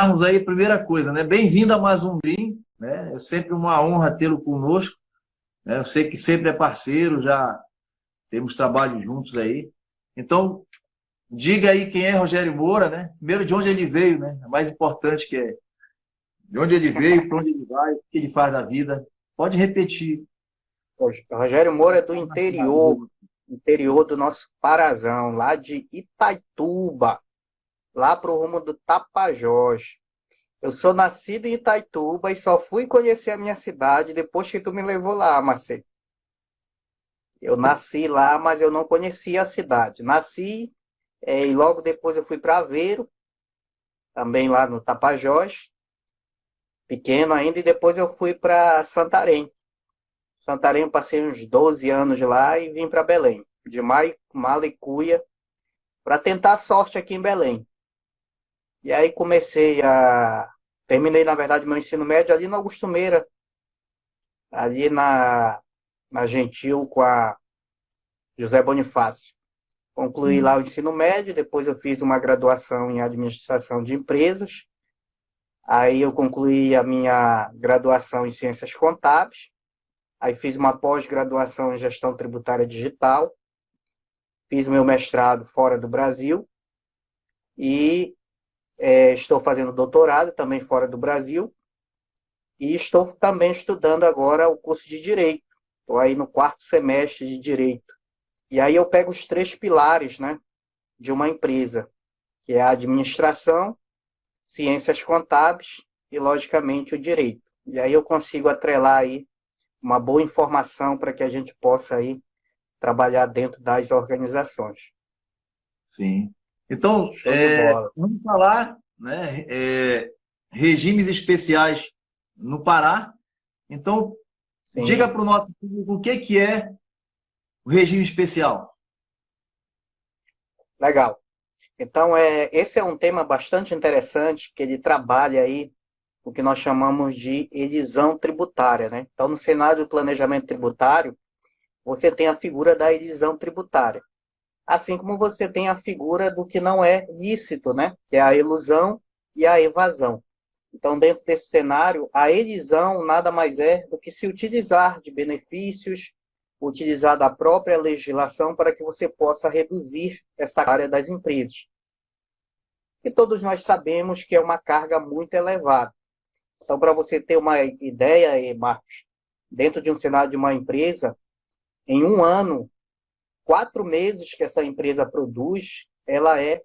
iniciarmos aí, primeira coisa, né? Bem-vindo a mais um Dream, né? É sempre uma honra tê-lo conosco, né? Eu sei que sempre é parceiro, já temos trabalho juntos aí. Então, diga aí quem é Rogério Moura, né? Primeiro, de onde ele veio, né? É mais importante que é de onde ele veio, para onde ele vai, o que ele faz da vida. Pode repetir. O Rogério Moura é do interior do nosso Parazão, lá de Itaituba, lá pro rumo do Tapajós. Eu sou nascido em Itaituba e só fui conhecer a minha cidade depois que tu me levou lá, Marcelo. Eu nasci lá, mas eu não conhecia a cidade. Nasci, e logo depois eu fui para Aveiro, também lá no Tapajós, pequeno ainda, e depois eu fui para Santarém. Santarém eu passei uns 12 anos lá e vim para Belém, de Malicuia, para tentar a sorte aqui em Belém. E aí terminei, na verdade, meu ensino médio ali no Augusto Meira, ali na Gentil com a José Bonifácio. Concluí lá o ensino médio, depois eu fiz uma graduação em administração de empresas. Aí eu concluí a minha graduação em ciências contábeis. Aí fiz uma pós-graduação em gestão tributária digital. Fiz meu mestrado fora do Brasil. E estou fazendo doutorado também fora do Brasil. E estou também estudando agora o curso de Direito. Estou aí no 4º semestre de Direito. E aí eu pego os 3 pilares, né, de uma empresa, que é a administração, ciências contábeis e, logicamente, o direito. E aí eu consigo atrelar aí uma boa informação para que a gente possa aí trabalhar dentro das organizações. Sim. Então, Show de bola. vamos falar, né, regimes especiais no Pará. Então, diga Sim, para o nosso público o que é o regime especial. legal. Então, esse é um tema bastante interessante, que ele trabalha aí o que nós chamamos de elisão tributária, né? Então, no cenário do planejamento tributário, você tem a figura da elisão tributária. Assim como você tem a figura do que não é lícito, né? Que é a elusão e a evasão. Então, dentro desse cenário, a elisão nada mais é do que se utilizar de benefícios, utilizar da própria legislação para que você possa reduzir essa área das empresas. E todos nós sabemos que é uma carga muito elevada. Então, para você ter uma ideia, Marcos, dentro de um cenário de uma empresa, em um ano, 4 meses que essa empresa produz, ela é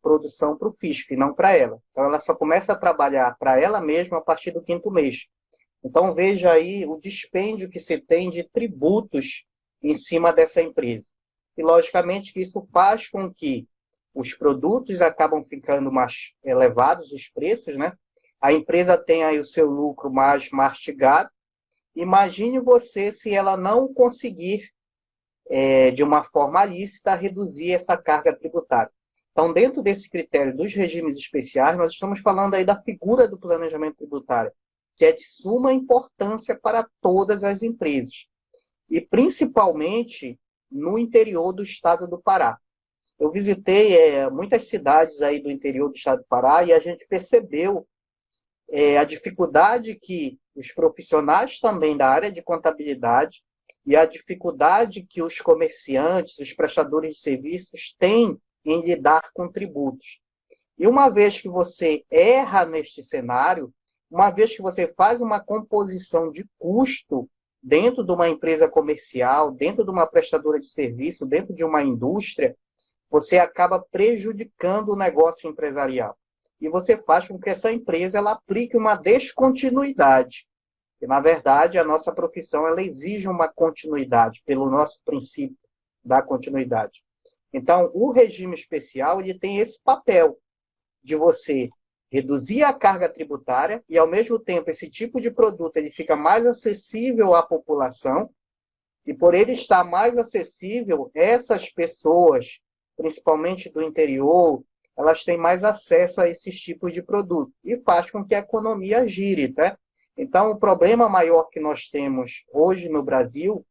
produção para o fisco e não para ela. Então, ela só começa a trabalhar para ela mesma a partir do 5º mês. Então, veja aí o dispêndio que se tem de tributos em cima dessa empresa. E, logicamente, que isso faz com que os produtos acabam ficando mais elevados, os preços, né? A empresa tem aí o seu lucro mais mastigado. Imagine você se ela não conseguir de uma forma lícita, reduzir essa carga tributária. Então, dentro desse critério dos regimes especiais, nós estamos falando aí da figura do planejamento tributário, que é de suma importância para todas as empresas, e principalmente no interior do estado do Pará. Eu visitei muitas cidades aí do interior do estado do Pará e a gente percebeu a dificuldade que os profissionais também da área de contabilidade e a dificuldade que os comerciantes, os prestadores de serviços têm em lidar com tributos. E uma vez que você erra neste cenário, uma vez que você faz uma composição de custo dentro de uma empresa comercial, dentro de uma prestadora de serviço, dentro de uma indústria, você acaba prejudicando o negócio empresarial. E você faz com que essa empresa ela aplique uma descontinuidade. E, na verdade, a nossa profissão ela exige uma continuidade, pelo nosso princípio da continuidade. Então, o regime especial ele tem esse papel de você reduzir a carga tributária e, ao mesmo tempo, esse tipo de produto ele fica mais acessível à população e, por ele estar mais acessível, essas pessoas, principalmente do interior, elas têm mais acesso a esses tipos de produto e faz com que a economia gire, tá? Então, o problema maior que nós temos hoje no Brasil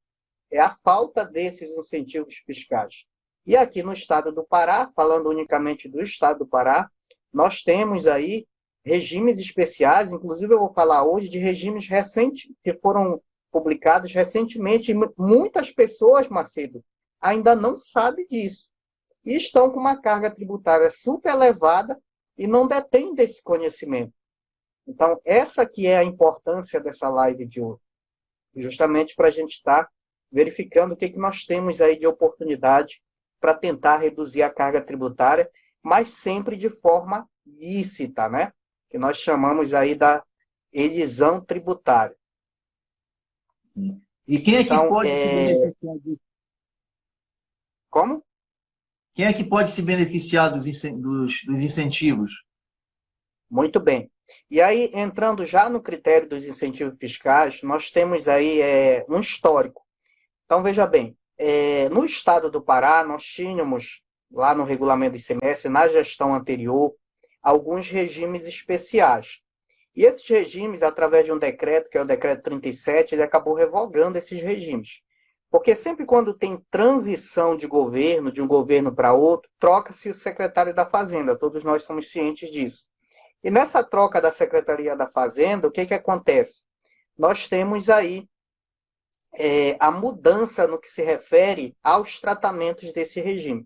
é a falta desses incentivos fiscais. E aqui no estado do Pará, falando unicamente do estado do Pará, nós temos aí regimes especiais, inclusive eu vou falar hoje de regimes recentes, que foram publicados recentemente, e muitas pessoas, Macedo, ainda não sabem disso. E estão com uma carga tributária super elevada e não detêm desse conhecimento. Então, essa aqui é a importância dessa live de hoje, justamente para a gente estar verificando o que nós temos aí de oportunidade para tentar reduzir a carga tributária, mas sempre de forma lícita, né? Que nós chamamos aí da elisão tributária. E quem é que Então, pode se beneficiar disso? Como? Quem é que pode se beneficiar dos incentivos? Muito bem. E aí, entrando já no critério dos incentivos fiscais, nós temos aí um histórico. Então, veja bem, no estado do Pará, nós tínhamos, lá no regulamento do ICMS, na gestão anterior, alguns regimes especiais. E esses regimes, através de um decreto, que é o decreto 37, ele acabou revogando esses regimes. Porque sempre quando tem transição de um governo para outro, troca-se o secretário da Fazenda, todos nós somos cientes disso. E nessa troca da Secretaria da Fazenda, o que acontece? Nós temos aí a mudança no que se refere aos tratamentos desse regime.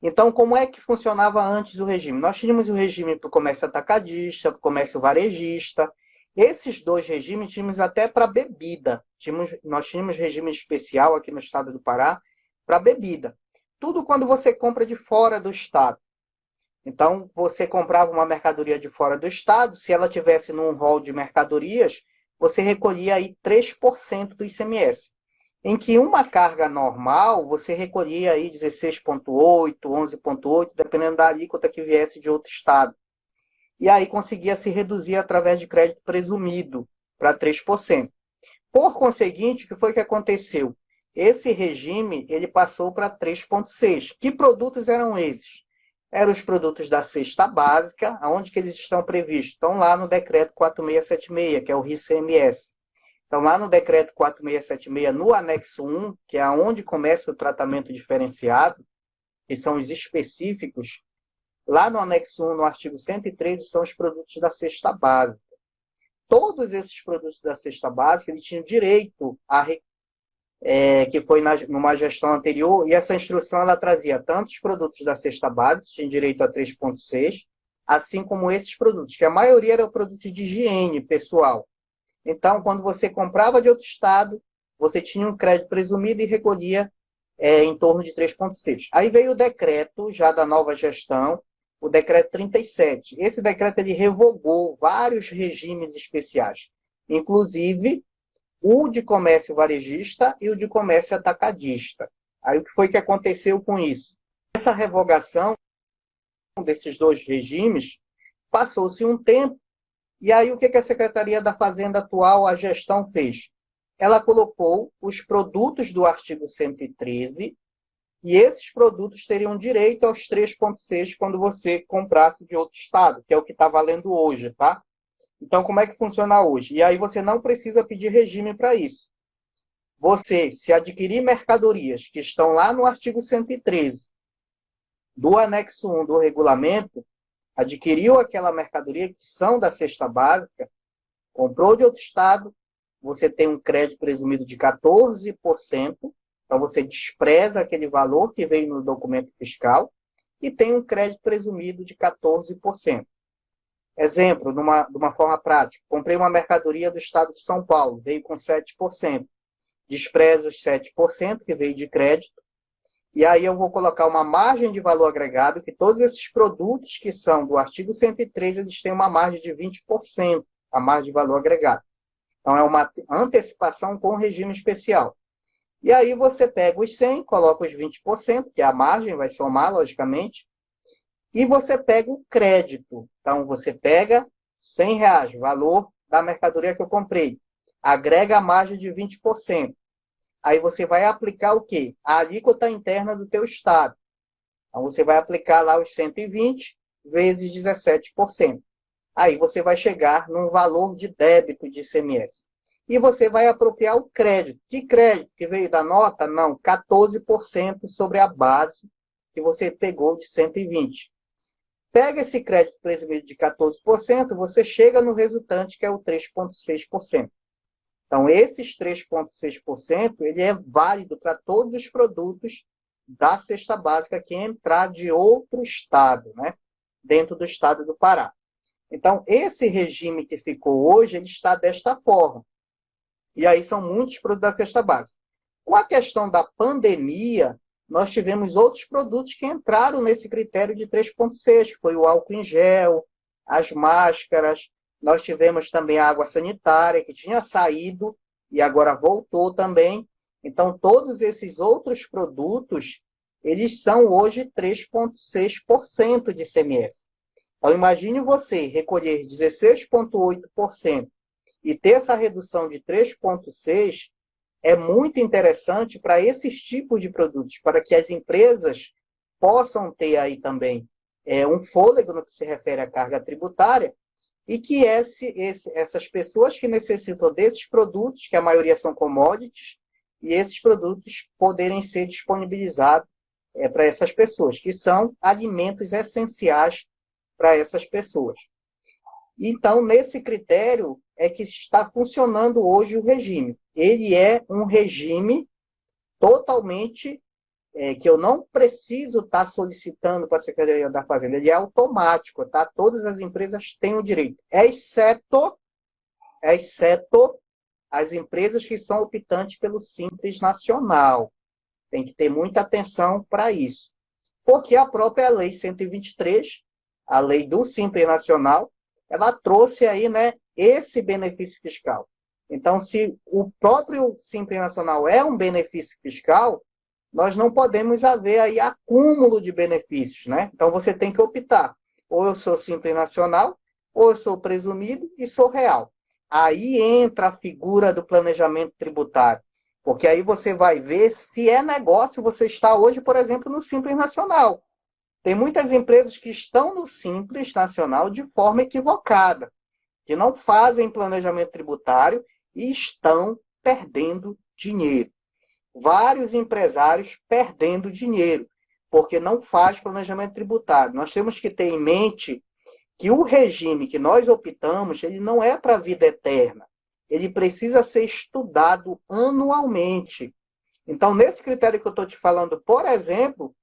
Então, como é que funcionava antes o regime? Nós tínhamos o regime para o comércio atacadista, para o comércio varejista. Esses dois regimes tínhamos até para bebida. Nós tínhamos regime especial aqui no estado do Pará para bebida. Tudo quando você compra de fora do estado. Então, você comprava uma mercadoria de fora do estado, se ela tivesse num rol de mercadorias, você recolhia aí 3% do ICMS. Em que uma carga normal, você recolhia aí 16,8%, 11,8%, dependendo da alíquota que viesse de outro estado. E aí conseguia se reduzir através de crédito presumido para 3%. Por conseguinte, o que foi que aconteceu? Esse regime ele passou para 3,6%. Que produtos eram esses? Eram os produtos da cesta básica, aonde que eles estão previstos? Estão lá no decreto 4676, que é o RICMS. Então, lá no decreto 4676, no anexo 1, que é onde começa o tratamento diferenciado, que são os específicos, lá no anexo 1, no artigo 113, são os produtos da cesta básica. Todos esses produtos da cesta básica, eles tinham direito que foi numa gestão anterior, e essa instrução ela trazia tanto os produtos da cesta básica, que tinham direito a 3,6, assim como esses produtos, que a maioria eram produtos de higiene pessoal. Então, quando você comprava de outro estado, você tinha um crédito presumido e recolhia em torno de 3,6. Aí veio o decreto, já da nova gestão, o decreto 37. Esse decreto ele revogou vários regimes especiais, inclusive o de comércio varejista e o de comércio atacadista. Aí o que foi que aconteceu com isso? Essa revogação desses dois regimes, passou-se um tempo, e aí o que a Secretaria da Fazenda atual, a gestão, fez? Ela colocou os produtos do artigo 113, e esses produtos teriam direito aos 3,6 quando você comprasse de outro estado, que é o que está valendo hoje, tá? Então, como é que funciona hoje? E aí você não precisa pedir regime para isso. Você, se adquirir mercadorias que estão lá no artigo 113 do anexo 1 do regulamento, adquiriu aquela mercadoria que são da cesta básica, comprou de outro estado, você tem um crédito presumido de 14%, então você despreza aquele valor que veio no documento fiscal e tem um crédito presumido de 14%. Exemplo, de uma forma prática, comprei uma mercadoria do estado de São Paulo, veio com 7%. Desprezo os 7% que veio de crédito, e aí eu vou colocar uma margem de valor agregado, que todos esses produtos que são do artigo 103, eles têm uma margem de 20%, a margem de valor agregado. Então, é uma antecipação com regime especial. E aí você pega os 100, coloca os 20%, que é a margem, vai somar, logicamente, e você pega o crédito. Então, você pega R$100, valor da mercadoria que eu comprei. Agrega a margem de 20%. Aí você vai aplicar o quê? A alíquota interna do teu estado. Então, você vai aplicar lá os 120 vezes 17%. Aí você vai chegar num valor de débito de ICMS. E você vai apropriar o crédito. Que crédito? Que veio da nota? Não, 14% sobre a base que você pegou de 120. Pega esse crédito presumido de 14%, você chega no resultante que é o 3,6%. Então, esses 3,6%, ele é válido para todos os produtos da cesta básica que entrar de outro estado, né? Dentro do estado do Pará. Então, esse regime que ficou hoje, ele está desta forma. E aí são muitos produtos da cesta básica. Com a questão da pandemia, nós tivemos outros produtos que entraram nesse critério de 3,6, que foi o álcool em gel, as máscaras, nós tivemos também a água sanitária, que tinha saído e agora voltou também. Então, todos esses outros produtos, eles são hoje 3,6% de ICMS. Então, imagine você recolher 16,8% e ter essa redução de 3,6%, é muito interessante para esses tipos de produtos, para que as empresas possam ter aí também um fôlego no que se refere à carga tributária, e que essas pessoas que necessitam desses produtos, que a maioria são commodities, e esses produtos poderem ser disponibilizados para essas pessoas, que são alimentos essenciais para essas pessoas. Então, nesse critério é que está funcionando hoje o regime. Ele é um regime totalmente que eu não preciso estar solicitando para a Secretaria da Fazenda. Ele é automático, tá? Todas as empresas têm o direito, exceto as empresas que são optantes pelo Simples Nacional. Tem que ter muita atenção para isso. Porque a própria Lei 123, a lei do Simples Nacional, ela trouxe aí, né, esse benefício fiscal. Então, se o próprio Simples Nacional é um benefício fiscal, nós não podemos haver aí acúmulo de benefícios, né? Então, você tem que optar. Ou eu sou Simples Nacional, ou eu sou presumido e sou real. Aí entra a figura do planejamento tributário. Porque aí você vai ver se é negócio você está hoje, por exemplo, no Simples Nacional. Tem muitas empresas que estão no Simples Nacional de forma equivocada, que não fazem planejamento tributário e estão perdendo dinheiro. Vários empresários perdendo dinheiro, porque não faz planejamento tributário. Nós temos que ter em mente que o regime que nós optamos, ele não é para a vida eterna. Ele precisa ser estudado anualmente. Então, nesse critério que eu estou te falando, por exemplo,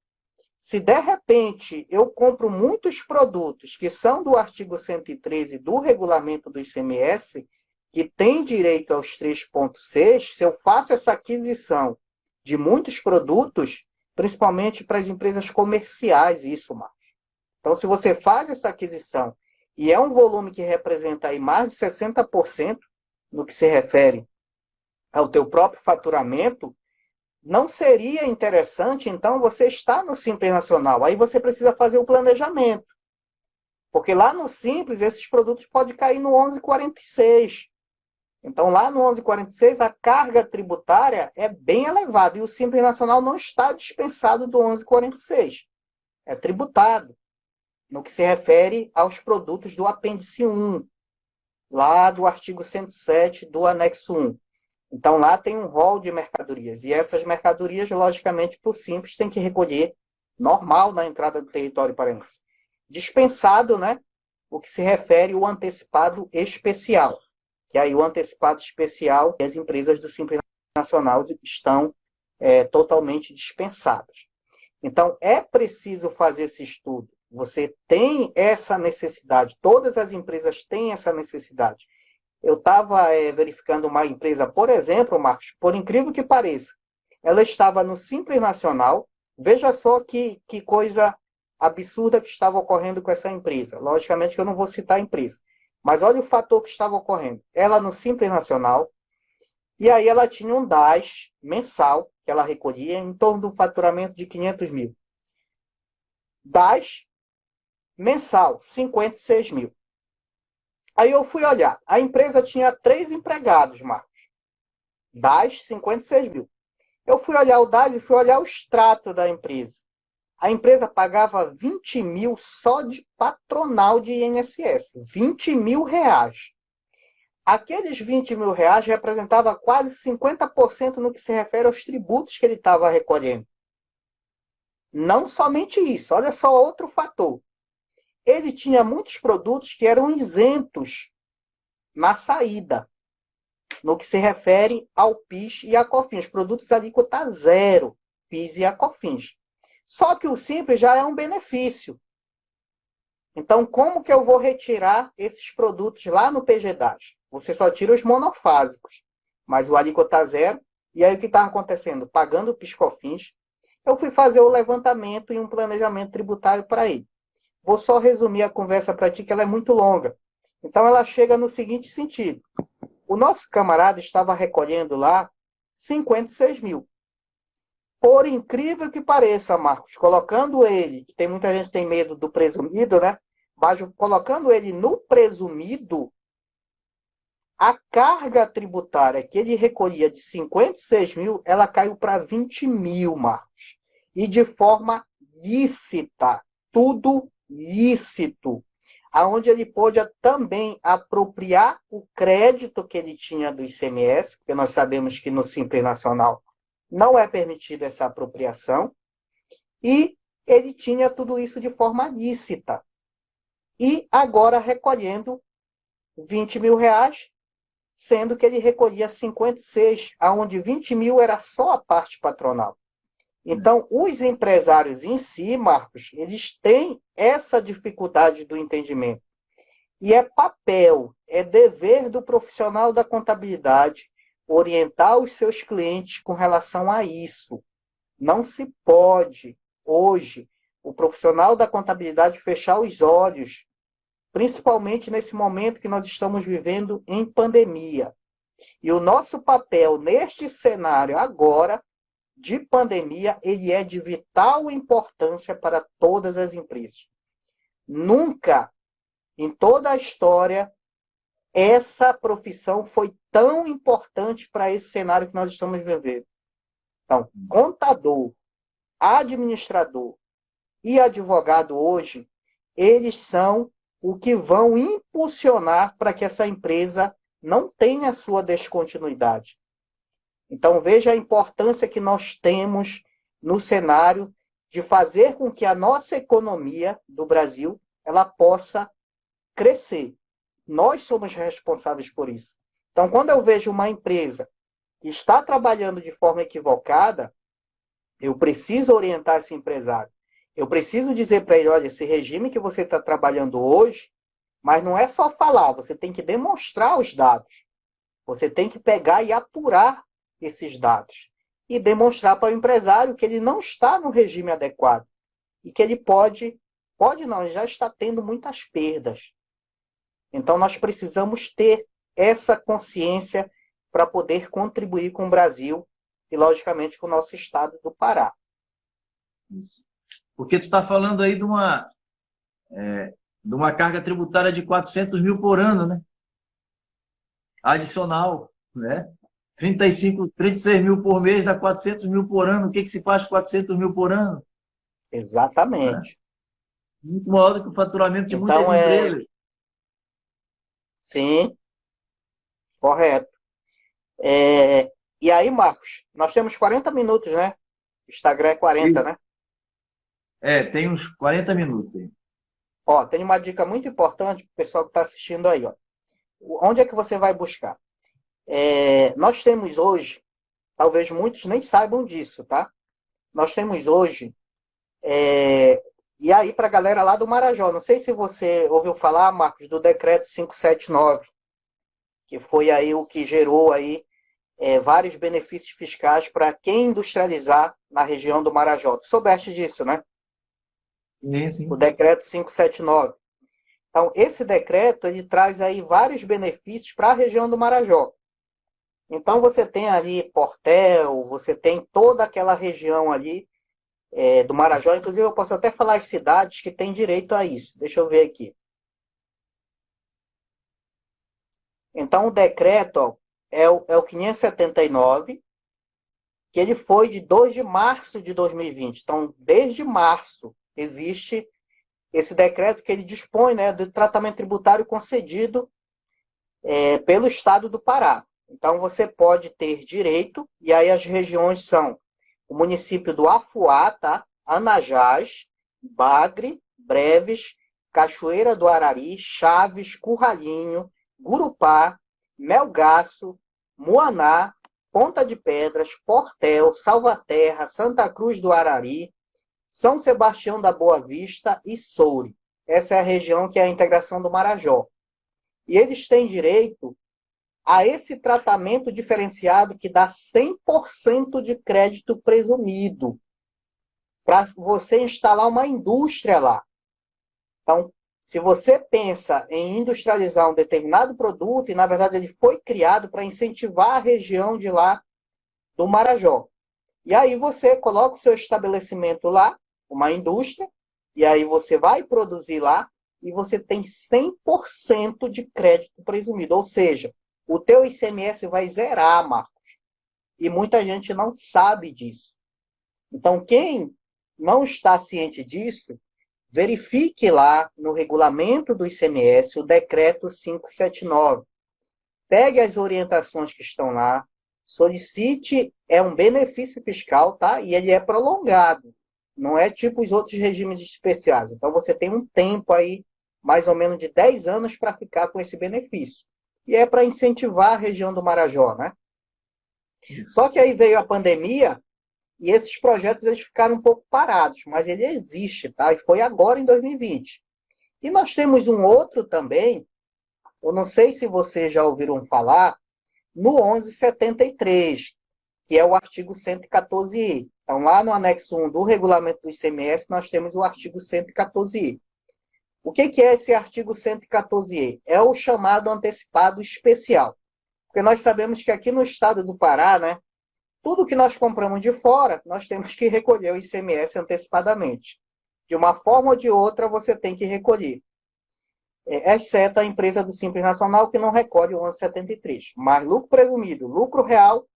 se de repente eu compro muitos produtos que são do artigo 113 do regulamento do ICMS, que tem direito aos 3,6, se eu faço essa aquisição de muitos produtos, principalmente para as empresas comerciais, isso, Marcos. Então, se você faz essa aquisição e é um volume que representa aí mais de 60% no que se refere ao teu próprio faturamento, não seria interessante, então, você estar no Simples Nacional. Aí você precisa fazer o planejamento. Porque lá no Simples, esses produtos podem cair no 1146. Então, lá no 1146, a carga tributária é bem elevada. E o Simples Nacional não está dispensado do 1146. É tributado no que se refere aos produtos do apêndice 1, lá do artigo 107 do anexo 1. Então, lá tem um rol de mercadorias. E essas mercadorias, logicamente, por Simples, tem que recolher normal na entrada do território paraense. Dispensado, né? O que se refere ao antecipado especial. Que aí o antecipado especial, as empresas do Simples Nacional estão totalmente dispensadas. Então, é preciso fazer esse estudo. Você tem essa necessidade. Todas as empresas têm essa necessidade. Eu estava verificando uma empresa, por exemplo, Marcos, por incrível que pareça, ela estava no Simples Nacional. Veja só que coisa absurda que estava ocorrendo com essa empresa. Logicamente que eu não vou citar a empresa. Mas olha o fator que estava ocorrendo. Ela no Simples Nacional, e aí ela tinha um DAS mensal, que ela recolhia em torno do faturamento de 500 mil. DAS mensal, 56 mil. Aí eu fui olhar. A empresa tinha 3 empregados, Marcos. DAS, 56 mil. Eu fui olhar o DAS e fui olhar o extrato da empresa. A empresa pagava 20 mil só de patronal de INSS. 20 mil reais. Aqueles 20 mil reais representava quase 50% no que se refere aos tributos que ele estava recolhendo. Não somente isso. Olha só outro fator. ele tinha muitos produtos que eram isentos na saída, no que se refere ao PIS e a COFINS, produtos alíquota zero, PIS e a COFINS. Só que o Simples já é um benefício. Então, como que eu vou retirar esses produtos lá no PGDAS? Você só tira os monofásicos, mas o alíquota zero. E aí o que estava acontecendo? Pagando o PIS/COFINS, eu fui fazer o levantamento e um planejamento tributário para ele. Vou só resumir a conversa para ti, que ela é muito longa. Então, ela chega no seguinte sentido. O nosso camarada estava recolhendo lá 56 mil. Por incrível que pareça, Marcos, colocando ele, que tem muita gente que tem medo do presumido, né? Mas colocando ele no presumido, a carga tributária que ele recolhia de 56 mil, ela caiu para 20 mil, Marcos. E de forma lícita. Tudo lícito. Aonde ele pôde também apropriar o crédito que ele tinha do ICMS, porque nós sabemos que no Simples Nacional não é permitida essa apropriação, e ele tinha tudo isso de forma lícita. E agora recolhendo 20 mil reais, sendo que ele recolhia 56, aonde 20 mil era só a parte patronal. Então, os empresários em si, Marcos, eles têm essa dificuldade do entendimento. E é papel, é dever do profissional da contabilidade orientar os seus clientes com relação a isso. Não se pode, hoje, o profissional da contabilidade fechar os olhos, principalmente nesse momento que nós estamos vivendo em pandemia. E o nosso papel neste cenário agora de pandemia, ele é de vital importância para todas as empresas. Nunca, em toda a história, essa profissão foi tão importante para esse cenário que nós estamos vivendo. Então, contador, administrador e advogado hoje, eles são o que vão impulsionar para que essa empresa não tenha sua descontinuidade. Então, veja a importância que nós temos no cenário de fazer com que a nossa economia do Brasil ela possa crescer. Nós somos responsáveis por isso. Então, quando eu vejo uma empresa que está trabalhando de forma equivocada, eu preciso orientar esse empresário. Eu preciso dizer para ele, olha, esse regime que você está trabalhando hoje, mas não é só falar, você tem que demonstrar os dados. Você tem que pegar e apurar esses dados e demonstrar para o empresário que ele não está no regime adequado e que ele pode não, ele já está tendo muitas perdas. Então, nós precisamos ter essa consciência para poder contribuir com o Brasil e, logicamente, com o nosso estado do Pará. Porque tu está falando aí de uma carga tributária de 400 mil por ano, né? Adicional, né? 36 mil por mês dá 400 mil por ano. O que se faz com 400 mil por ano? Exatamente. Muito maior do que o faturamento de muitas Então, empresas. Sim, correto. E aí, Marcos, nós temos 40 minutos, né? O Instagram é 40, né? Tem uns 40 minutos aí. Ó, tem uma dica muito importante para o pessoal que está assistindo aí, ó. Onde é que você vai buscar? Nós temos hoje, talvez muitos nem saibam disso, tá? Nós temos hoje, e aí para a galera lá do Marajó, não sei se você ouviu falar, Marcos, do decreto 579, que foi aí o que gerou aí vários benefícios fiscais para quem industrializar na região do Marajó. Tu soubeste disso, né? Sim. O decreto 579. Então, esse decreto, ele traz aí vários benefícios para a região do Marajó. Então, você tem ali Portel, você tem toda aquela região ali do Marajó. Inclusive, eu posso até falar as cidades que têm direito a isso. Deixa eu ver aqui. Então, o decreto ó, é o 579, que ele foi de 2 de março de 2020. Então, desde março, existe esse decreto que ele dispõe, né, do tratamento tributário concedido pelo Estado do Pará. Então, você pode ter direito, e aí as regiões são o município do Afuá, tá? Anajás, Bagre, Breves, Cachoeira do Arari, Chaves, Curralinho, Gurupá, Melgaço, Muaná, Ponta de Pedras, Portel, Salvaterra, Santa Cruz do Arari, São Sebastião da Boa Vista e Soure. Essa é a região que é a integração do Marajó. E eles têm direito a esse tratamento diferenciado que dá 100% de crédito presumido para você instalar uma indústria lá. Então, se você pensa em industrializar um determinado produto, e na verdade ele foi criado para incentivar a região de lá do Marajó. E aí você coloca o seu estabelecimento lá, uma indústria, e aí você vai produzir lá, e você tem 100% de crédito presumido. Ou seja, o teu ICMS vai zerar, Marcos. E muita gente não sabe disso. Então, quem não está ciente disso, verifique lá no regulamento do ICMS o decreto 579. Pegue as orientações que estão lá, solicite, é um benefício fiscal, tá? E ele é prolongado. Não é tipo os outros regimes especiais. Então, você tem um tempo aí, mais ou menos de 10 anos, para ficar com esse benefício. E é para incentivar a região do Marajó, né? Isso. Só que aí veio a pandemia e esses projetos eles ficaram um pouco parados, mas ele existe, tá? E foi agora em 2020. E nós temos um outro também, eu não sei se vocês já ouviram falar, no 1173, que é o artigo 114i. Então, lá no anexo 1 do regulamento do ICMS, nós temos o artigo 114i. O que é esse artigo 114i? É o chamado antecipado especial. Porque nós sabemos que aqui no estado do Pará, né, tudo que nós compramos de fora, nós temos que recolher o ICMS antecipadamente. De uma forma ou de outra, você tem que recolher. Exceto a empresa do Simples Nacional, que não recolhe o 1173. Mas lucro presumido, lucro real,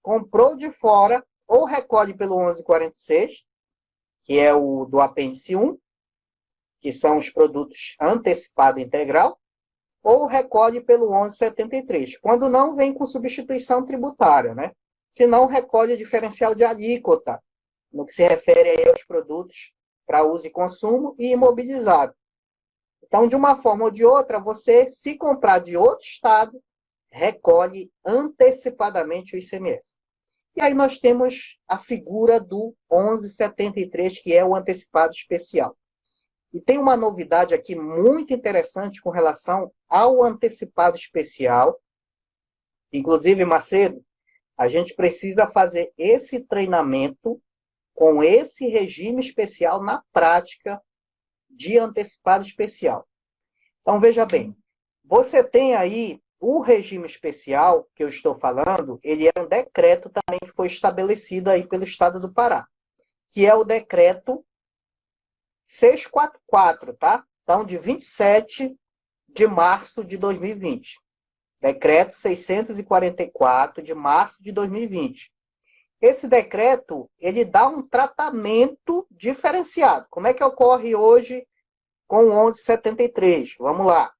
comprou de fora, ou recolhe pelo 1146, que é o do apêndice 1, que são os produtos antecipado integral, ou recolhe pelo 1173, quando não vem com substituição tributária, né? Se não, recolhe o diferencial de alíquota, no que se refere aí aos produtos para uso e consumo e imobilizado. Então, de uma forma ou de outra, você, se comprar de outro estado, recolhe antecipadamente o ICMS. E aí nós temos a figura do 1173, que é o antecipado especial. E tem uma novidade aqui muito interessante com relação ao antecipado especial. Inclusive, Macedo, a gente precisa fazer esse treinamento com esse regime especial na prática de antecipado especial. Então, veja bem, você tem aí o regime especial que eu estou falando, ele é um decreto também que foi estabelecido aí pelo Estado do Pará, que é o decreto 644, tá? Então, de 27 de março de 2020. Decreto 644 de março de 2020. Esse decreto, ele dá um tratamento diferenciado. Como é que ocorre hoje com o 1173? Vamos lá.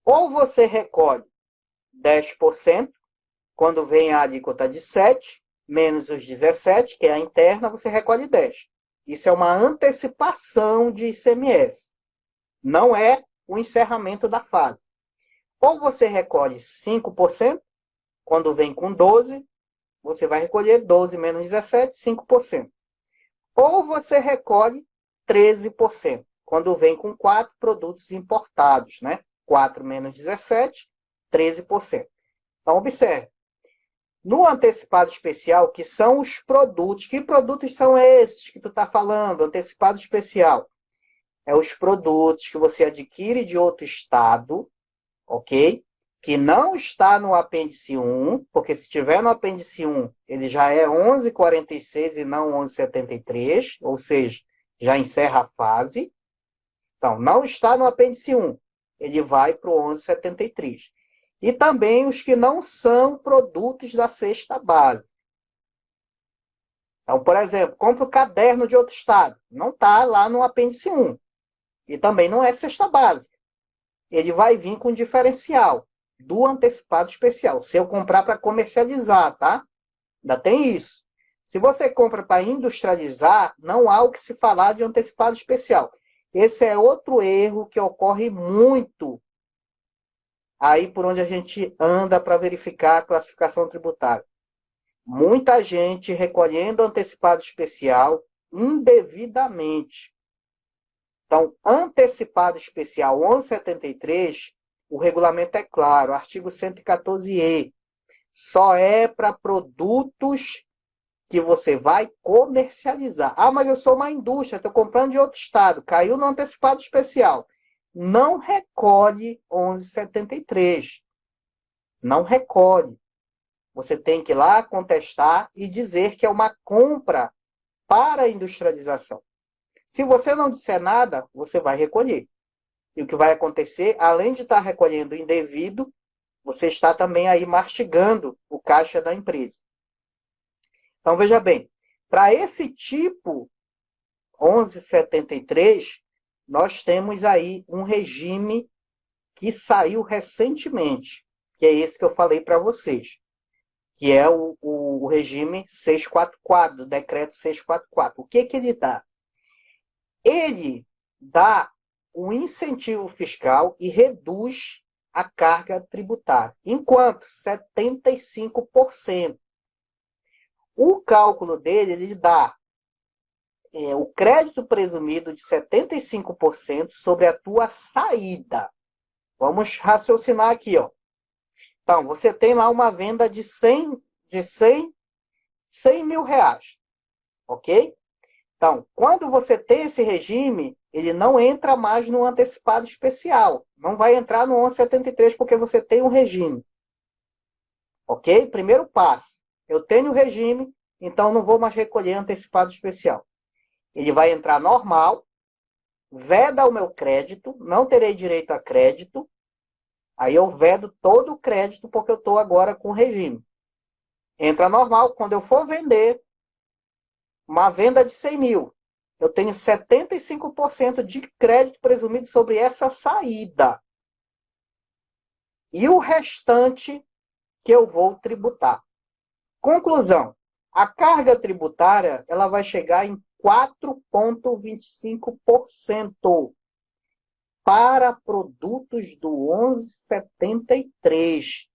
Ou você recolhe 10%, quando vem a alíquota de 7, menos os 17, que é a interna, você recolhe 10. Isso é uma antecipação de ICMS. Não é o encerramento da fase. Ou você recolhe 5%, quando vem com 12, você vai recolher 12 menos 17, 5%. Ou você recolhe 13%, quando vem com 4 produtos importados, né? 4 menos 17, 13%. Então, observe. No antecipado especial, que são os produtos. Que produtos são esses que tu está falando? Antecipado especial. É os produtos que você adquire de outro estado, ok? Que não está no apêndice 1, porque se estiver no apêndice 1, ele já é 1146 e não 1173, ou seja, já encerra a fase. Então, não está no apêndice 1, ele vai para o 1173. E também os que não são produtos da cesta básica. Então, por exemplo, compra o caderno de outro estado. Não está lá no apêndice 1. E também não é cesta básica. Ele vai vir com diferencial do antecipado especial. Se eu comprar para comercializar, tá? Ainda tem isso. Se você compra para industrializar, não há o que se falar de antecipado especial. Esse é outro erro que ocorre muito aí por onde a gente anda para verificar a classificação tributária. Muita gente recolhendo antecipado especial indevidamente. Então, antecipado especial 1173, o regulamento é claro, artigo 114E, só é para produtos que você vai comercializar. Ah, mas eu sou uma indústria, estou comprando de outro estado, caiu no antecipado especial. Não recolhe 1173. Não recolhe. Você tem que ir lá contestar e dizer que é uma compra para industrialização. Se você não disser nada, você vai recolher. E o que vai acontecer, além de estar recolhendo indevido, você está também aí mastigando o caixa da empresa. Então, veja bem, para esse tipo 1173, nós temos aí um regime que saiu recentemente, que é esse que eu falei para vocês, que é o regime 644, do decreto 644. O que ele dá? Ele dá um incentivo fiscal e reduz a carga tributária, enquanto 75%. O cálculo dele, ele dá o crédito presumido de 75% sobre a tua saída. Vamos raciocinar aqui, ó. Então, você tem lá uma venda de 100 mil reais, ok? Então, quando você tem esse regime, ele não entra mais no antecipado especial. Não vai entrar no 1173 porque você tem um regime. Ok? Primeiro passo. Eu tenho o regime, então não vou mais recolher antecipado especial. Ele vai entrar normal, veda o meu crédito, não terei direito a crédito. Aí eu vedo todo o crédito porque eu estou agora com o regime. Entra normal, quando eu for vender uma venda de 100 mil, eu tenho 75% de crédito presumido sobre essa saída. E o restante que eu vou tributar. Conclusão. A carga tributária ela vai chegar em 4,25% para produtos do 1173,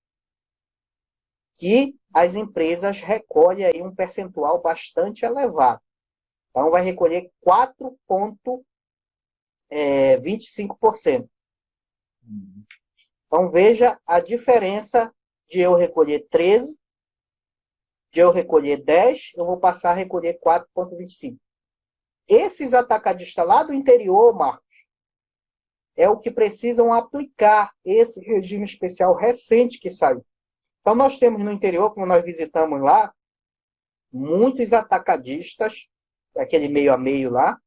que as empresas recolhem aí um percentual bastante elevado. Então, vai recolher 4,25%. Então, veja a diferença de eu recolher 13, de eu recolher 10, eu vou passar a recolher 4,25%. Esses atacadistas lá do interior, Marcos, é o que precisam aplicar esse regime especial recente que saiu. Então, nós temos no interior, como nós visitamos lá, muitos atacadistas, aquele meio a meio lá,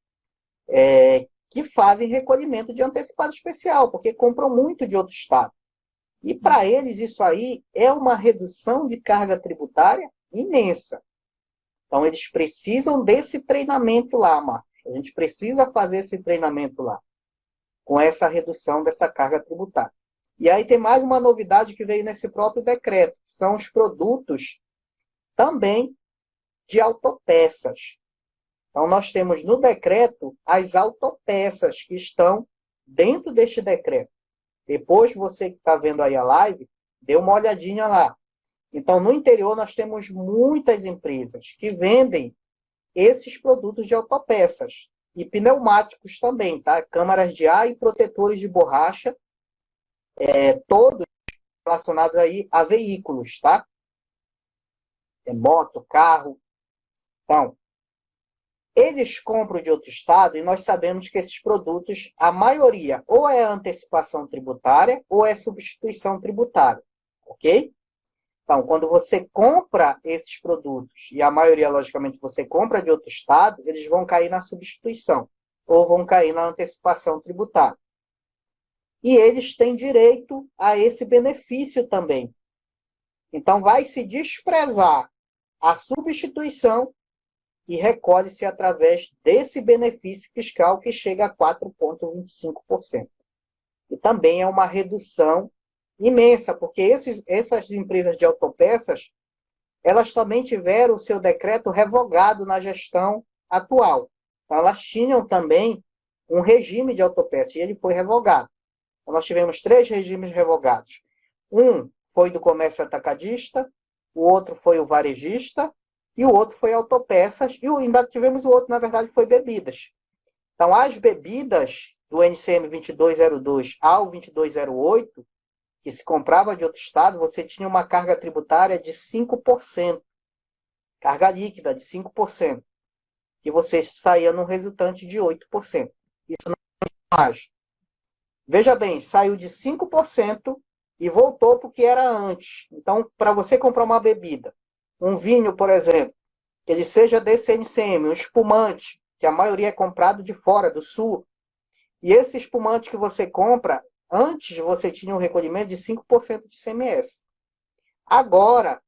que fazem recolhimento de antecipado especial, porque compram muito de outro estado. E para eles isso aí é uma redução de carga tributária imensa. Então eles precisam desse treinamento lá, Marcos. A gente precisa fazer esse treinamento lá, com essa redução dessa carga tributária. E aí tem mais uma novidade que veio nesse próprio decreto, são os produtos também de autopeças. Então, nós temos no decreto as autopeças que estão dentro deste decreto. Depois, você que está vendo aí a live, dê uma olhadinha lá. Então, no interior, nós temos muitas empresas que vendem esses produtos de autopeças. E pneumáticos também, tá? Câmaras de ar e protetores de borracha, todos relacionados aí a veículos, tá? Moto, carro. Então, eles compram de outro estado e nós sabemos que esses produtos, a maioria, ou é antecipação tributária ou é substituição tributária, ok? Então, quando você compra esses produtos, e a maioria, logicamente, você compra de outro estado, eles vão cair na substituição ou vão cair na antecipação tributária. E eles têm direito a esse benefício também. Então, vai se desprezar a substituição e recolhe-se através desse benefício fiscal que chega a 4,25%. E também é uma redução imensa, porque essas empresas de autopeças, elas também tiveram o seu decreto revogado na gestão atual. Então, elas tinham também um regime de autopeças, e ele foi revogado. Então, nós tivemos 3 regimes revogados. Um foi do comércio atacadista, o outro foi o varejista, e o outro foi autopeças, e ainda tivemos o outro, na verdade, foi bebidas. Então, as bebidas do NCM 2202 ao 2208, que se comprava de outro estado, você tinha uma carga tributária de 5%, carga líquida de 5%, que você saía num resultante de 8%. Isso não é mais. Veja bem, saiu de 5% e voltou para o que era antes. Então, para você comprar uma bebida, um vinho, por exemplo, que ele seja desse NCM, um espumante, que a maioria é comprado de fora, do sul, e esse espumante que você compra, antes você tinha um recolhimento de 5% de ICMS. Agora,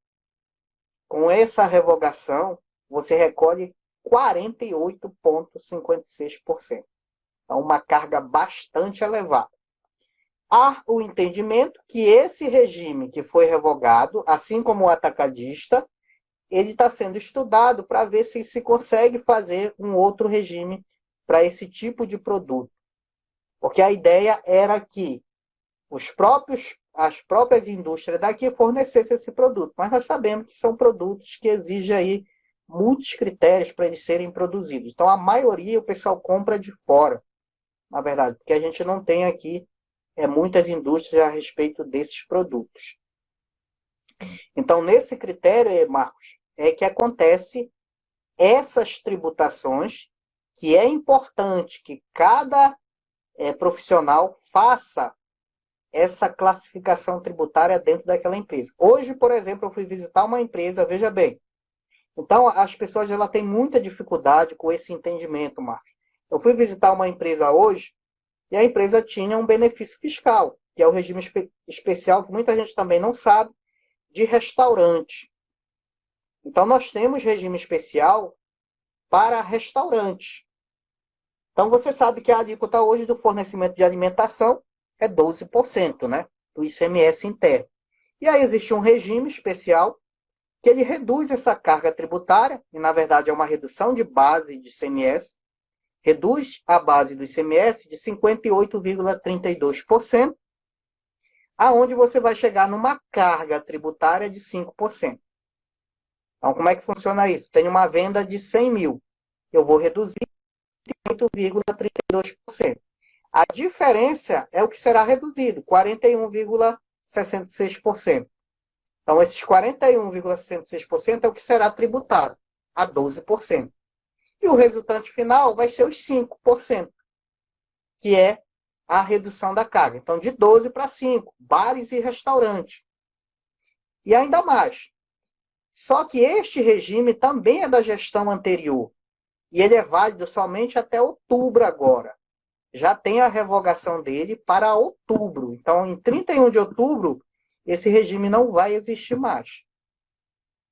com essa revogação, você recolhe 48,56%. Então, uma carga bastante elevada. Há o entendimento que esse regime que foi revogado, assim como o atacadista, ele está sendo estudado para ver se se consegue fazer um outro regime para esse tipo de produto. Porque a ideia era que as próprias indústrias daqui fornecessem esse produto. Mas nós sabemos que são produtos que exigem aí muitos critérios para eles serem produzidos. Então, a maioria o pessoal compra de fora, na verdade, porque a gente não tem aqui muitas indústrias a respeito desses produtos. Então, nesse critério, Marcos, é que acontece essas tributações, que é importante que cada profissional faça essa classificação tributária dentro daquela empresa. Hoje, por exemplo, eu fui visitar uma empresa, veja bem. Então, as pessoas têm muita dificuldade com esse entendimento, Marcos. Eu fui visitar uma empresa hoje e a empresa tinha um benefício fiscal, que é o regime especial, que muita gente também não sabe, de restaurante. Então, nós temos regime especial para restaurantes. Então, você sabe que a alíquota hoje do fornecimento de alimentação é 12%, né, do ICMS interno. E aí existe um regime especial que ele reduz essa carga tributária, e na verdade é uma redução de base de ICMS, reduz a base do ICMS de 58,32%, aonde você vai chegar numa carga tributária de 5%. Então, como é que funciona isso? Tenho uma venda de 100 mil, eu vou reduzir 8,32%. A diferença é o que será reduzido, 41,66%. Então, esses 41,66% é o que será tributado, a 12%. E o resultante final vai ser os 5%, que é a redução da carga. Então, de 12 para 5, bares e restaurantes. E ainda mais. Só que este regime também é da gestão anterior. E ele é válido somente até outubro agora. Já tem a revogação dele para outubro. Então, em 31 de outubro, esse regime não vai existir mais.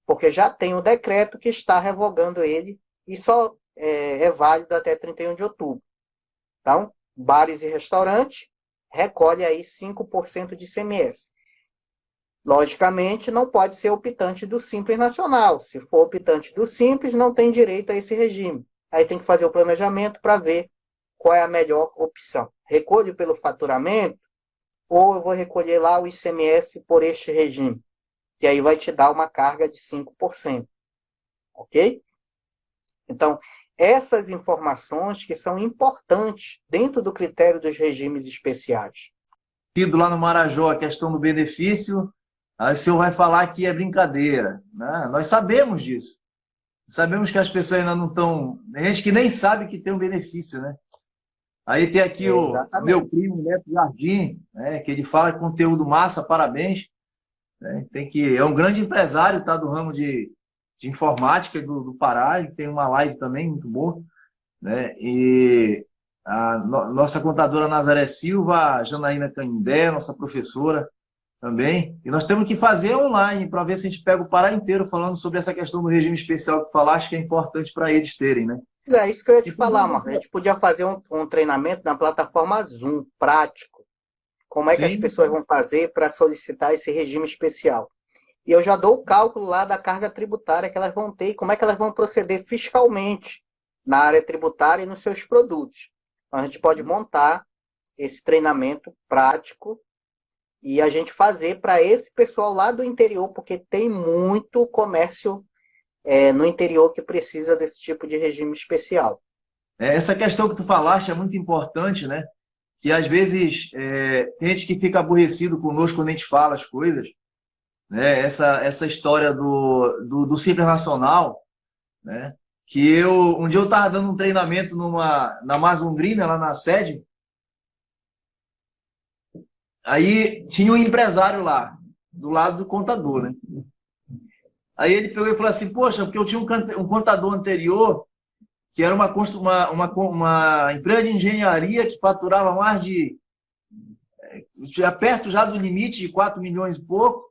Porque já tem o decreto que está revogando ele e só é válido até 31 de outubro. Então, bares e restaurantes recolhe aí 5% de ICMS. Logicamente, não pode ser optante do Simples Nacional. Se for optante do Simples, não tem direito a esse regime. Aí tem que fazer o planejamento para ver qual é a melhor opção. Recolho pelo faturamento ou eu vou recolher lá o ICMS por este regime? Que aí vai te dar uma carga de 5%. Ok? Então, essas informações que são importantes dentro do critério dos regimes especiais. Tido lá no Marajó a questão do benefício, aí o senhor vai falar que é brincadeira, né? Nós sabemos disso. Sabemos que as pessoas ainda não estão... Tem gente que nem sabe que tem um benefício, né? Aí tem aqui o meu primo, Neto Jardim, né, que ele fala conteúdo massa, parabéns. Né? É um grande empresário, tá, do ramo de informática do Pará, ele tem uma live também muito boa. Né? E a nossa contadora Nazaré Silva, a Janaína Canindé, nossa professora também. E nós temos que fazer online para ver se a gente pega o Pará inteiro falando sobre essa questão do regime especial que falaste, que é importante para eles terem, né? É isso que eu ia te falar, Marcos. A gente podia fazer um treinamento na plataforma Zoom, prático. Como é que as pessoas vão fazer para solicitar esse regime especial? E eu já dou o cálculo lá da carga tributária que elas vão ter e como é que elas vão proceder fiscalmente na área tributária e nos seus produtos. Então, a gente pode montar esse treinamento prático e a gente fazer para esse pessoal lá do interior, porque tem muito comércio no interior que precisa desse tipo de regime especial. Essa questão que tu falaste é muito importante, né? Que às vezes tem gente que fica aborrecido conosco quando a gente fala as coisas, né? Essa história do Simples Nacional, né? Que um dia eu estava dando um treinamento na Mazumbrina, lá na sede, aí tinha um empresário lá, do lado do contador, né? Aí ele pegou e falou assim, poxa, porque eu tinha um contador anterior que era uma empresa de engenharia que faturava mais já perto já do limite de 4 milhões e pouco.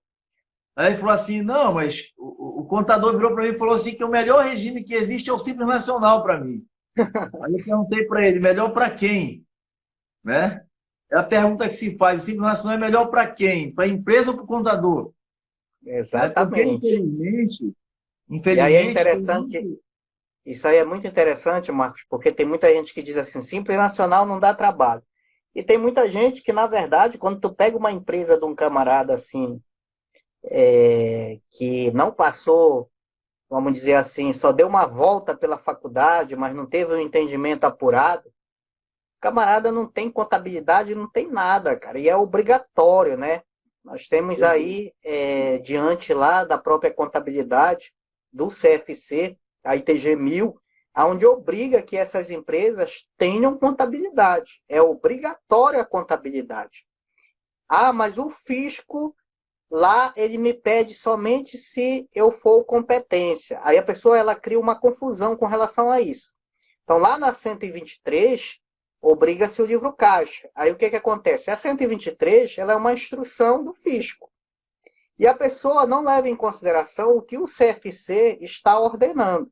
Aí ele falou assim, não, mas o contador virou para mim e falou assim que o melhor regime que existe é o Simples Nacional para mim. Aí eu perguntei para ele, melhor para quem? Né? É a pergunta que se faz, o Simples Nacional é melhor para quem? Para a empresa ou para o contador? Né? Porque, Exatamente. E aí é infelizmente, tem interessante, muito... isso aí é muito interessante, Marcos, porque tem muita gente que diz assim, Simples Nacional não dá trabalho. E tem muita gente que, na verdade, quando tu pega uma empresa de um camarada assim, que não passou, vamos dizer assim, só deu uma volta pela faculdade, mas não teve um entendimento apurado, o camarada não tem contabilidade, não tem nada, cara. E é obrigatório, né? Nós temos aí, diante lá da própria contabilidade do CFC, a ITG 1000, onde obriga que essas empresas tenham contabilidade. É obrigatória a contabilidade. Ah, mas o fisco lá ele me pede somente se eu for competência. Aí a pessoa ela cria uma confusão com relação a isso. Então lá na 123 obriga-se o livro caixa. Aí o que acontece? A 123 ela é uma instrução do fisco. E a pessoa não leva em consideração o que o CFC está ordenando.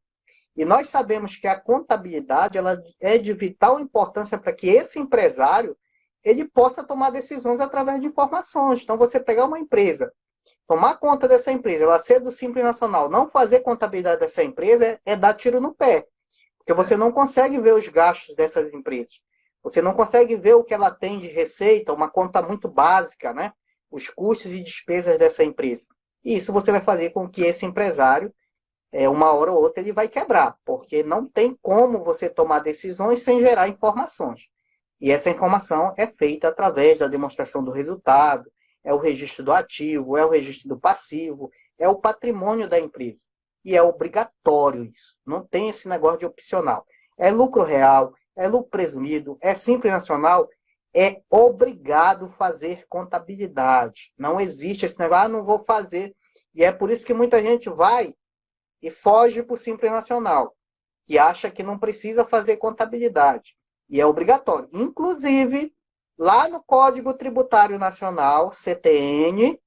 E nós sabemos que a contabilidade ela é de vital importância para que esse empresário ele possa tomar decisões através de informações. Então, você pegar uma empresa, tomar conta dessa empresa, ela ser do Simples Nacional, não fazer contabilidade dessa empresa é dar tiro no pé. Porque você não consegue ver os gastos dessas empresas. Você não consegue ver o que ela tem de receita, uma conta muito básica, né? Os custos e despesas dessa empresa. E isso você vai fazer com que esse empresário uma hora ou outra ele vai quebrar, porque não tem como você tomar decisões sem gerar informações. E essa informação é feita através da demonstração do resultado, é o registro do ativo, é o registro do passivo, é o patrimônio da empresa. E é obrigatório isso. Não tem esse negócio de opcional. É lucro real, é lucro presumido, é Simples Nacional, é obrigado fazer contabilidade. Não existe esse negócio, não vou fazer. E é por isso que muita gente vai e foge para o Simples Nacional, que acha que não precisa fazer contabilidade. E é obrigatório. Inclusive, lá no Código Tributário Nacional, CTN,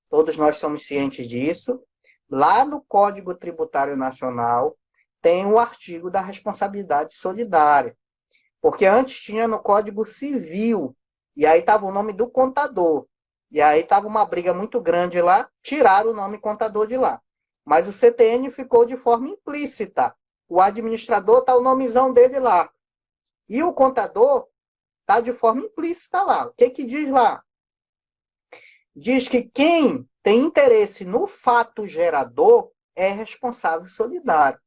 todos nós somos cientes disso, lá no Código Tributário Nacional tem o artigo da responsabilidade solidária. Porque antes tinha no Código Civil, e aí estava o nome do contador. E aí estava uma briga muito grande lá, tiraram o nome contador de lá. Mas o CTN ficou de forma implícita. O administrador está o nomezão dele lá. E o contador está de forma implícita lá. O que diz lá? Diz que quem tem interesse no fato gerador é responsável solidário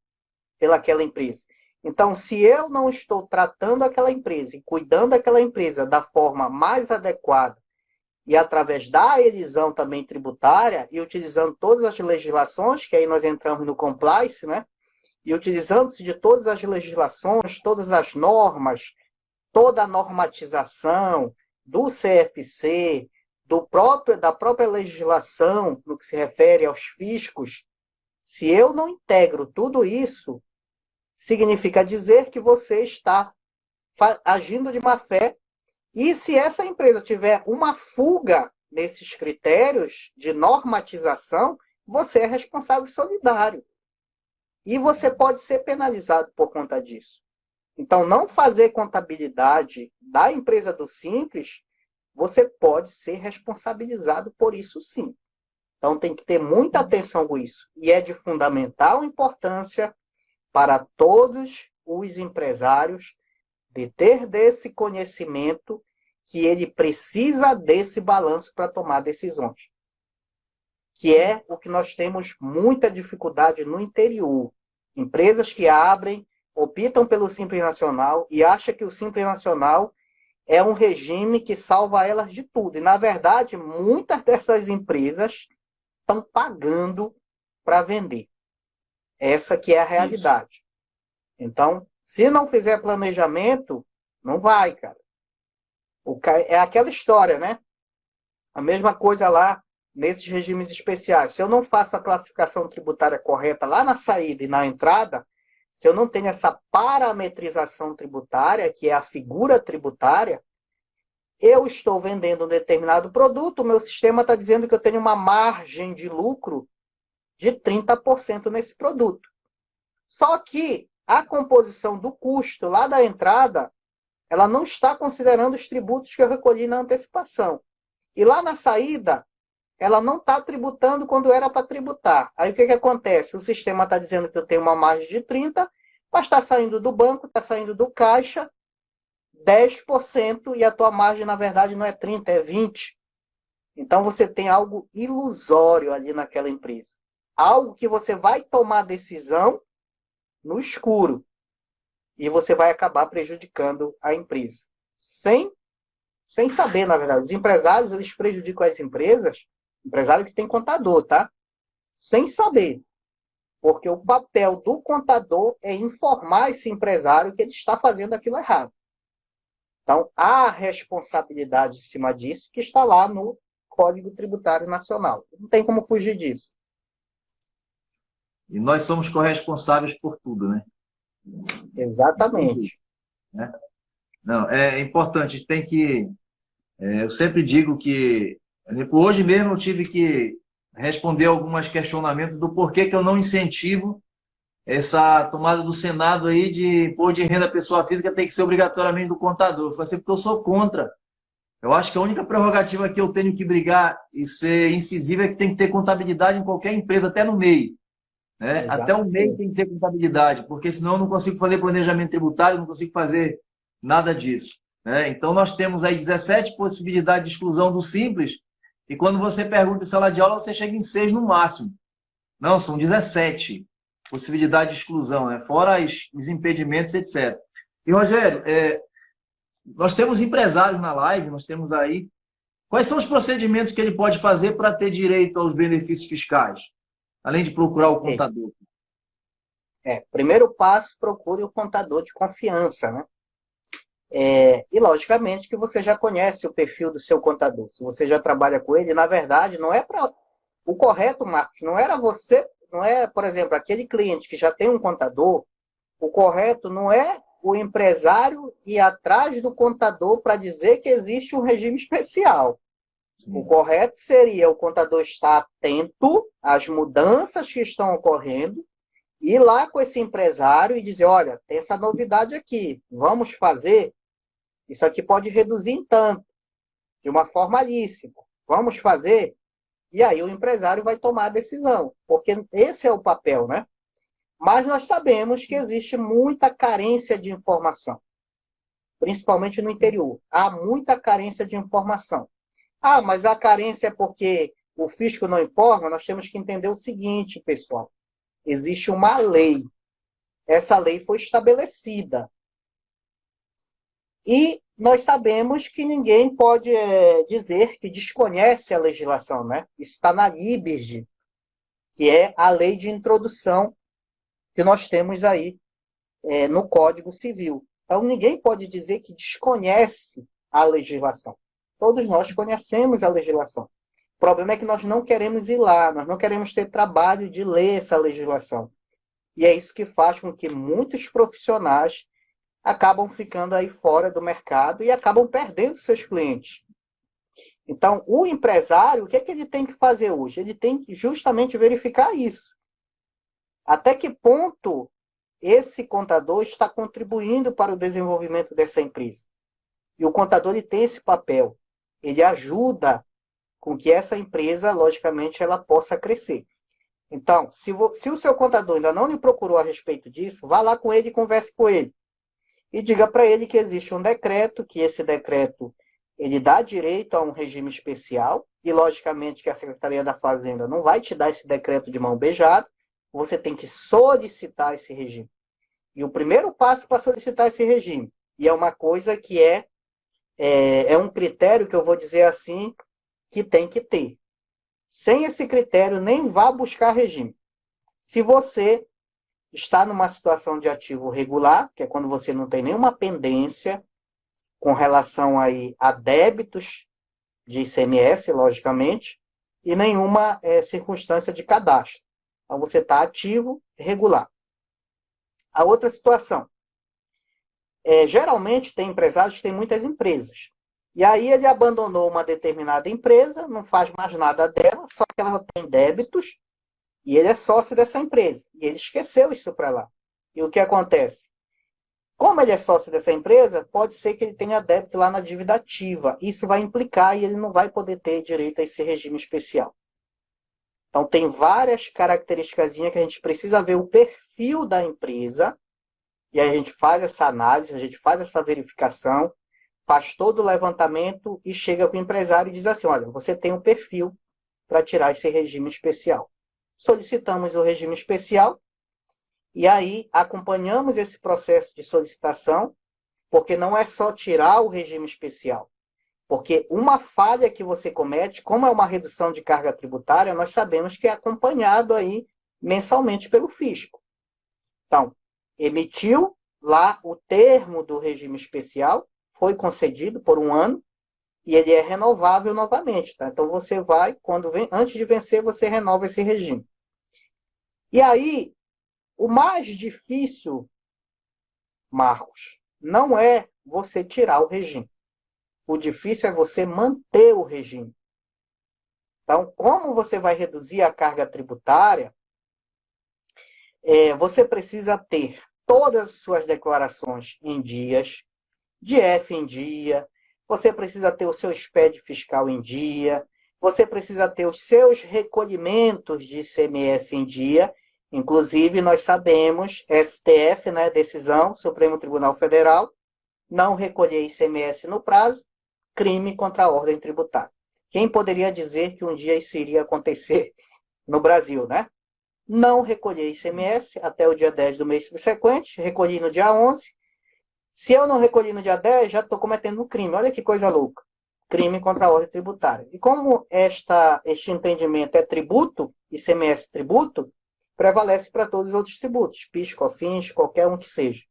pelaquela empresa. Então, se eu não estou tratando aquela empresa e cuidando daquela empresa da forma mais adequada e através da elisão também tributária e utilizando todas as legislações, que aí nós entramos no compliance, né? E utilizando-se de todas as legislações, todas as normas, toda a normatização do CFC, da própria legislação no que se refere aos fiscos, se eu não integro tudo isso, significa dizer que você está agindo de má fé. E se essa empresa tiver uma fuga nesses critérios de normatização, você é responsável solidário. E você pode ser penalizado por conta disso. Então, não fazer contabilidade da empresa do Simples, você pode ser responsabilizado por isso sim. Então, tem que ter muita atenção com isso. E é de fundamental importância para todos os empresários de ter desse conhecimento que ele precisa desse balanço para tomar decisões. Que é o que nós temos muita dificuldade no interior. Empresas que abrem, optam pelo Simples Nacional e acham que o Simples Nacional é um regime que salva elas de tudo. E, na verdade, muitas dessas empresas estão pagando para vender. Essa que é a realidade. Isso. Então, se não fizer planejamento, não vai, cara. É aquela história, né? A mesma coisa lá nesses regimes especiais. Se eu não faço a classificação tributária correta lá na saída e na entrada, se eu não tenho essa parametrização tributária, que é a figura tributária, eu estou vendendo um determinado produto, o meu sistema está dizendo que eu tenho uma margem de lucro de 30% nesse produto. Só que a composição do custo lá da entrada, ela não está considerando os tributos que eu recolhi na antecipação. E lá na saída, ela não está tributando quando era para tributar. Aí o que acontece? O sistema está dizendo que eu tenho uma margem de 30%, mas está saindo do banco, está saindo do caixa, 10%, e a tua margem, na verdade, não é 30%, é 20%. Então, você tem algo ilusório ali naquela empresa. Algo que você vai tomar decisão no escuro. E você vai acabar prejudicando a empresa. Sem saber, na verdade. Os empresários, eles prejudicam as empresas, empresário que tem contador, tá? Sem saber. Porque o papel do contador é informar esse empresário que ele está fazendo aquilo errado. Então, há responsabilidade em cima disso que está lá no Código Tributário Nacional. Não tem como fugir disso. E nós somos corresponsáveis por tudo, né? Exatamente. Não, é importante, tem que... eu sempre digo que... Hoje mesmo eu tive que responder alguns questionamentos do porquê que eu não incentivo essa tomada do Senado aí de imposto de renda pessoa física tem que ser obrigatoriamente do contador. Eu falei assim, porque eu sou contra. Eu acho que a única prerrogativa que eu tenho que brigar e ser incisivo é que tem que ter contabilidade em qualquer empresa, até no MEI. Né? Até o MEI tem que ter contabilidade, porque senão eu não consigo fazer planejamento tributário, não consigo fazer nada disso. Né? Então, nós temos aí 17 possibilidades de exclusão do Simples, e quando você pergunta em sala de aula, você chega em 6 no máximo. Não, são 17 possibilidades de exclusão, né? Fora os impedimentos, etc. E, Rogério, nós temos empresários na live, nós temos aí. Quais são os procedimentos que ele pode fazer para ter direito aos benefícios fiscais? Além de procurar o contador. Primeiro passo, procure o contador de confiança, né? E, logicamente, que você já conhece o perfil do seu contador. Se você já trabalha com ele, na verdade, não é para... O correto, Marcos, não era você... Não é, por exemplo, aquele cliente que já tem um contador, o correto não é o empresário ir atrás do contador para dizer que existe um regime especial. Sim. O correto seria o contador estar atento às mudanças que estão ocorrendo, ir lá com esse empresário e dizer, olha, tem essa novidade aqui, vamos fazer, isso aqui pode reduzir em tanto, de uma forma lícita, vamos fazer? E aí o empresário vai tomar a decisão, porque esse é o papel, né? Mas nós sabemos que existe muita carência de informação, principalmente no interior. Há muita carência de informação. Ah, mas a carência é porque o fisco não informa? Nós temos que entender o seguinte, pessoal. Existe uma lei. Essa lei foi estabelecida. E nós sabemos que ninguém pode dizer que desconhece a legislação, né? Isso está na LIBERG, que é a lei de introdução que nós temos aí no Código Civil. Então, ninguém pode dizer que desconhece a legislação. Todos nós conhecemos a legislação. O problema é que nós não queremos ir lá, nós não queremos ter trabalho de ler essa legislação. E é isso que faz com que muitos profissionais acabam ficando aí fora do mercado e acabam perdendo seus clientes. Então, o empresário, o que é que ele tem que fazer hoje? Ele tem que justamente verificar isso. Até que ponto esse contador está contribuindo para o desenvolvimento dessa empresa? E o contador ele tem esse papel. Ele ajuda com que essa empresa, logicamente, ela possa crescer. Então, se o seu contador ainda não lhe procurou a respeito disso, vá lá com ele e converse com ele. e diga para ele que existe um decreto, que esse decreto ele dá direito a um regime especial, e logicamente que a Secretaria da Fazenda não vai te dar esse decreto de mão beijada, você tem que solicitar esse regime. E o primeiro passo para solicitar esse regime, e é uma coisa que é um critério que eu vou dizer assim, que tem que ter. Sem esse critério, nem vá buscar regime. Se você está numa situação de ativo regular, que é quando você não tem nenhuma pendência com relação aí a débitos de ICMS, logicamente, e nenhuma circunstância de cadastro. Então, você está ativo, regular. A outra situação. Geralmente, tem empresários que têm muitas empresas. E aí ele abandonou uma determinada empresa, não faz mais nada dela, só que ela tem débitos, e ele é sócio dessa empresa. E ele esqueceu isso para lá. E o que acontece? Como ele é sócio dessa empresa, pode ser que ele tenha débito lá na dívida ativa. Isso vai implicar e ele não vai poder ter direito a esse regime especial. Então, tem várias características que a gente precisa ver o perfil da empresa, e aí a gente faz essa análise, a gente faz essa verificação, faz todo o levantamento e chega para o empresário e diz assim, olha, você tem um perfil para tirar esse regime especial. Solicitamos o regime especial, e aí acompanhamos esse processo de solicitação, porque não é só tirar o regime especial. Porque uma falha que você comete, como é uma redução de carga tributária, nós sabemos que é acompanhado aí mensalmente pelo fisco. Então, emitiu lá o termo do regime especial, foi concedido por um ano, e ele é renovável novamente. Tá? Então, você vai, antes de vencer, você renova esse regime. E aí, o mais difícil, Marcos, não é você tirar o regime. O difícil é você manter o regime. Então, como você vai reduzir a carga tributária, você precisa ter todas as suas declarações em dias, de F em dia, você precisa ter o seu SPED fiscal em dia, você precisa ter os seus recolhimentos de ICMS em dia. Inclusive, nós sabemos, STF, né, decisão, Supremo Tribunal Federal, não recolher ICMS no prazo, crime contra a ordem tributária. Quem poderia dizer que um dia isso iria acontecer no Brasil, né? Não recolher ICMS até o dia 10 do mês subsequente, recolhi no dia 11. Se eu não recolhi no dia 10, já estou cometendo um crime. Olha que coisa louca. Crime contra a ordem tributária. E como este entendimento é tributo, ICMS tributo, prevalece para todos os outros tributos, PIS, COFINS, qualquer um que seja.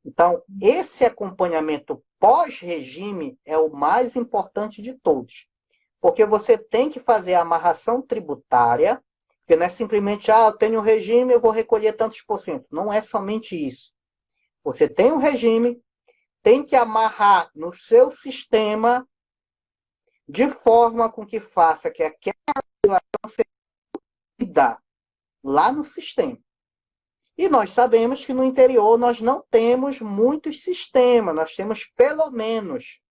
Então, esse acompanhamento pós-regime é o mais importante de todos. Porque você tem que fazer a amarração tributária, porque não é simplesmente, eu tenho um regime, eu vou recolher tantos por cento. Não é somente isso. Você tem um regime, tem que amarrar no seu sistema de forma com que faça que aquela legislação seja lá no sistema. E nós sabemos que no interior nós não temos muitos sistemas, nós temos pelo menos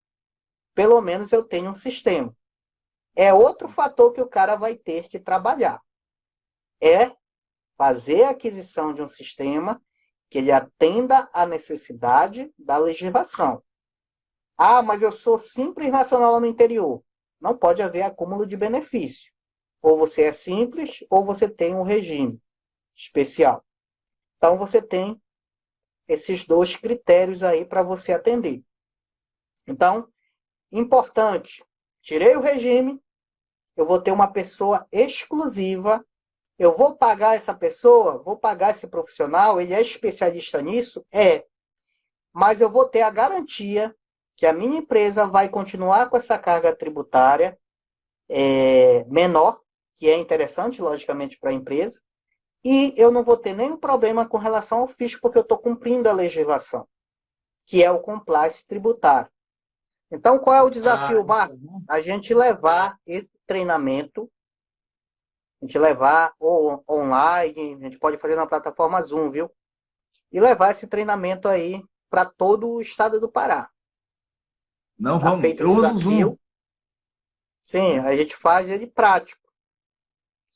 eu tenho um sistema. É outro fator que o cara vai ter que trabalhar. É fazer a aquisição de um sistema que ele atenda à necessidade da legislação. Mas eu sou simples nacional lá no interior. Não pode haver acúmulo de benefício. Ou você é simples, ou você tem um regime especial. Então, você tem esses dois critérios aí para você atender. Então, importante, tirei o regime, eu vou ter uma pessoa exclusiva, eu vou pagar essa pessoa, vou pagar esse profissional, ele é especialista nisso? Mas eu vou ter a garantia que a minha empresa vai continuar com essa carga tributária menor, que é interessante, logicamente, para a empresa, e eu não vou ter nenhum problema com relação ao fisco, porque eu estou cumprindo a legislação, que é o compliance tributário. Então, qual é o desafio, Marco? A gente levar esse treinamento, a gente levar online, a gente pode fazer na plataforma Zoom, viu? E levar esse treinamento aí para todo o estado do Pará. Não, vamos. Eu uso o Zoom. Sim, a gente faz ele prático.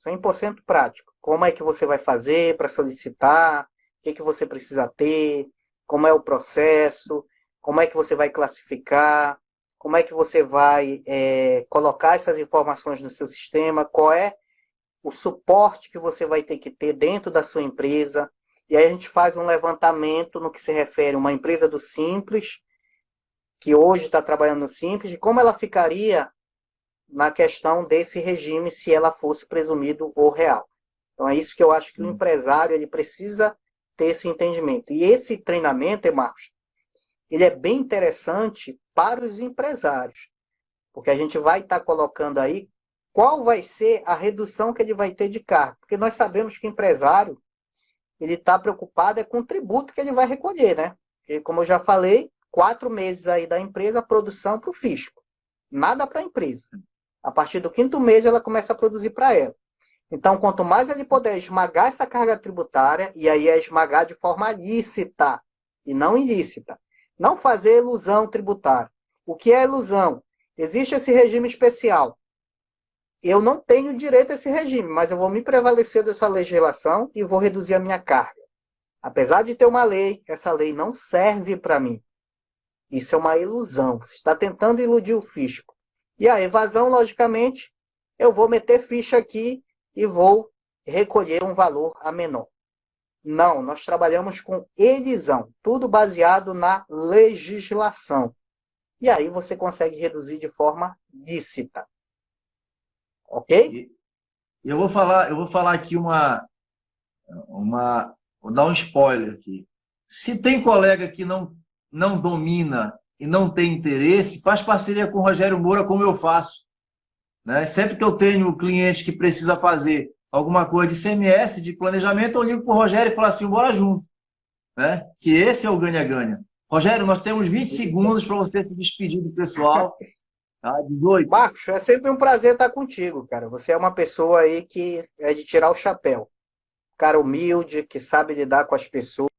100% prático. Como é que você vai fazer para solicitar? O que você precisa ter? como é o processo, como é que você vai classificar, como é que você vai colocar essas informações no seu sistema, qual é o suporte que você vai ter que ter dentro da sua empresa. E aí a gente faz um levantamento no que se refere a uma empresa do Simples, que hoje está trabalhando no Simples, de como ela ficaria na questão desse regime se ela fosse presumido ou real. Então é isso que eu acho que o empresário ele precisa ter esse entendimento. E esse treinamento, Marcos, ele é bem interessante para os empresários, porque a gente vai estar colocando aí qual vai ser a redução que ele vai ter de carga. Porque nós sabemos que o empresário ele está preocupado com o tributo que ele vai recolher, né? Porque, como eu já falei, 4 meses aí da empresa, a produção para o fisco. Nada para a empresa. A partir do 5º mês, ela começa a produzir para ela. Então, quanto mais ele puder esmagar essa carga tributária, e aí é esmagar de forma lícita e não ilícita. Não fazer ilusão tributária. O que é ilusão? Existe esse regime especial. Eu não tenho direito a esse regime, mas eu vou me prevalecer dessa legislação e vou reduzir a minha carga. Apesar de ter uma lei, essa lei não serve para mim. Isso é uma ilusão. Você está tentando iludir o fisco. E a evasão, logicamente, eu vou meter ficha aqui e vou recolher um valor a menor. Não, nós trabalhamos com elisão, tudo baseado na legislação. E aí você consegue reduzir de forma lícita. Ok? Eu vou falar aqui vou dar um spoiler aqui. Se tem colega que não domina e não tem interesse, faz parceria com o Rogério Moura, como eu faço. Né? Sempre que eu tenho cliente que precisa fazer alguma coisa de CMS, de planejamento, eu ligo para o Rogério e falo assim, bora junto. Né? Que esse é o ganha-ganha. Rogério, nós temos 20 segundos para você se despedir do pessoal. Tá? 18. Marcos, é sempre um prazer estar contigo, cara. Você é uma pessoa aí que é de tirar o chapéu. Cara humilde, que sabe lidar com as pessoas.